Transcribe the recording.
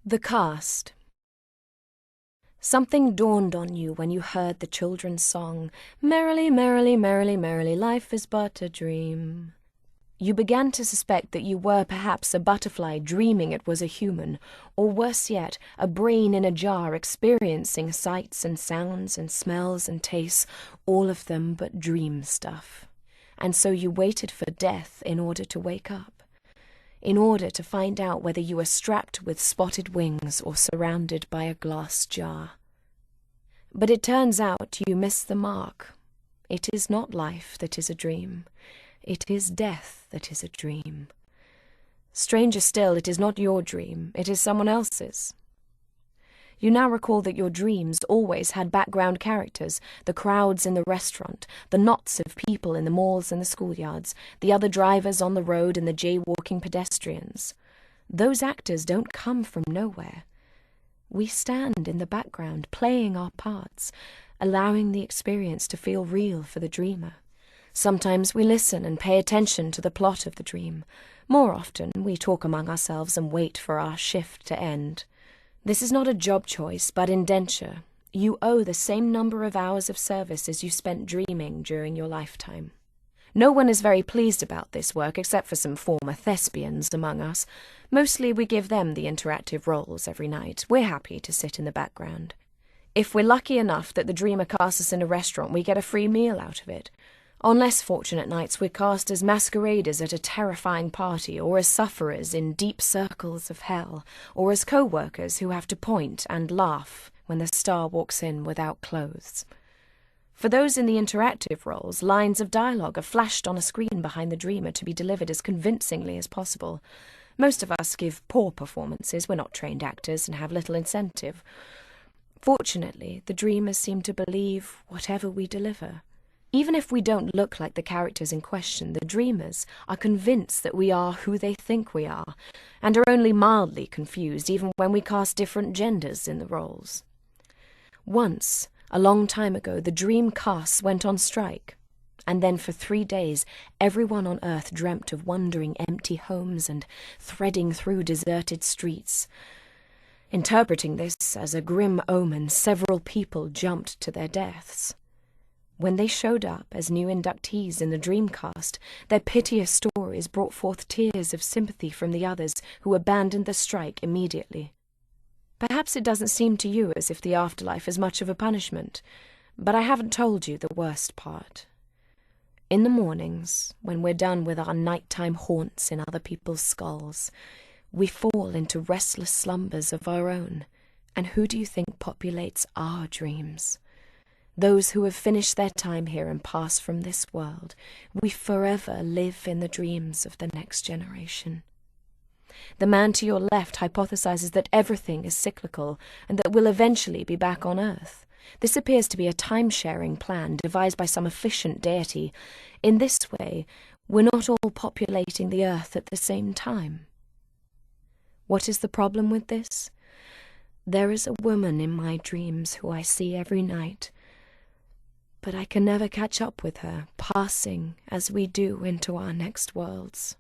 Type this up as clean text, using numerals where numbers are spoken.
The Cast. Something dawned on you when you heard the children's song, "Merrily, merrily, merrily, merrily, life is but a dream." You began to suspect that you were perhaps a butterfly dreaming it was a human, or worse yet, a brain in a jar experiencing sights and sounds and smells and tastes, all of them but dream stuff. And so you waited for death in order to wake up, in order to find out whether you were strapped with spotted wings or surrounded by a glass jar. But it turns out you missed the mark. It is not life that is a dream. It is death that is a dream. Stranger still, it is not your dream, it is someone else's. You now recall that your dreams always had background characters, the crowds in the restaurant, the knots of people in the malls and the schoolyards, the other drivers on the road and the jaywalking pedestrians. Those actors don't come from nowhere. We stand in the background, playing our parts, allowing the experience to feel real for the dreamer. Sometimes we listen and pay attention to the plot of the dream. More often, we talk among ourselves and wait for our shift to end. This is not a job choice, but indenture. You owe the same number of hours of service as you spent dreaming during your lifetime. No one is very pleased about this work except for some former thespians among us. Mostly we give them the interactive roles every night. We're happy to sit in the background. If we're lucky enough that the dreamer casts us in a restaurant, we get a free meal out of it. On less fortunate nights, we're cast as masqueraders at a terrifying party, or as sufferers in deep circles of hell, or as co-workers who have to point and laugh when the star walks in without clothes. For those in the interactive roles, lines of dialogue are flashed on a screen behind the dreamer to be delivered as convincingly as possible. Most of us give poor performances. We're not trained actors and have little incentive. Fortunately, the dreamers seem to believe whatever we deliver. Even if we don't look like the characters in question, the dreamers are convinced that we are who they think we are, and are only mildly confused even when we cast different genders in the roles. Once, a long time ago, the dream casts went on strike, and then for 3 days everyone on Earth dreamt of wandering empty homes and threading through deserted streets. Interpreting this as a grim omen, several people jumped to their deaths. When they showed up as new inductees in the Dreamcast, their piteous stories brought forth tears of sympathy from the others who abandoned the strike immediately. Perhaps it doesn't seem to you as if the afterlife is much of a punishment, but I haven't told you the worst part. In the mornings, when we're done with our nighttime haunts in other people's skulls, we fall into restless slumbers of our own. And who do you think populates our dreams? Those who have finished their time here and pass from this world. We forever live in the dreams of the next generation. The man to your left hypothesizes that everything is cyclical and that we'll eventually be back on Earth. This appears to be a time-sharing plan devised by some efficient deity. In this way, we're not all populating the Earth at the same time. What is the problem with this? There is a woman in my dreams who I see every night, but I can never catch up with her, passing as we do into our next worlds.